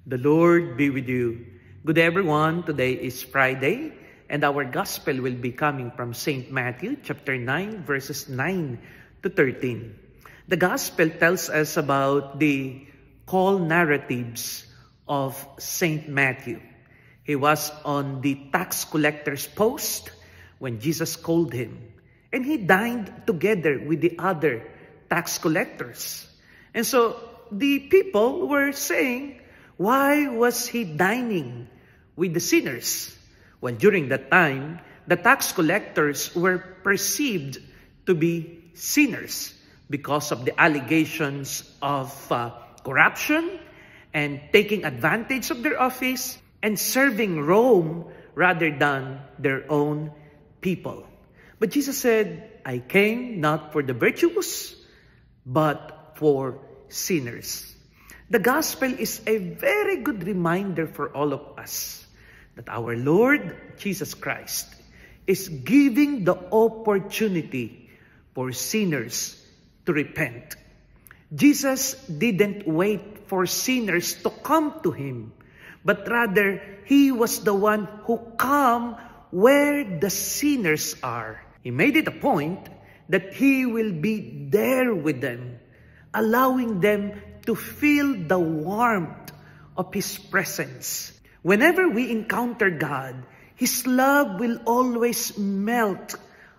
The Lord be with you. Good day, everyone. Today is Friday, and our gospel will be coming from St. Matthew chapter 9, verses 9 to 13. The gospel tells us about the call narratives of St. Matthew. He was on the tax collector's post when Jesus called him, and he dined together with the other tax collectors. And so the people were saying, why was he dining with the sinners? Well, during that time, the tax collectors were perceived to be sinners because of the allegations of corruption and taking advantage of their office and serving Rome rather than their own people. But Jesus said, I came not for the virtuous, but for sinners. The gospel is a very good reminder for all of us that our Lord Jesus Christ is giving the opportunity for sinners to repent. Jesus didn't wait for sinners to come to him, but rather he was the one who came where the sinners are. He made it a point that he will be there with them, allowing them to feel the warmth of his presence. Whenever we encounter God, his love will always melt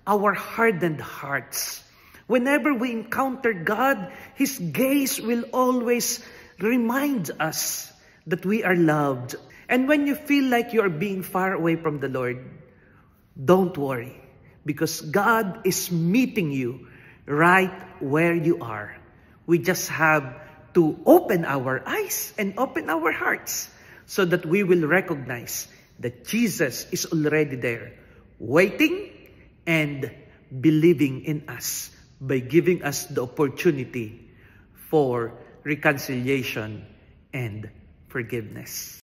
our hardened hearts. Whenever we encounter God, his gaze will always remind us that we are loved. And when you feel like you are being far away from the Lord, don't worry, because God is meeting you right where you are. We just have to open our eyes and open our hearts so that we will recognize that Jesus is already there, waiting and believing in us by giving us the opportunity for reconciliation and forgiveness.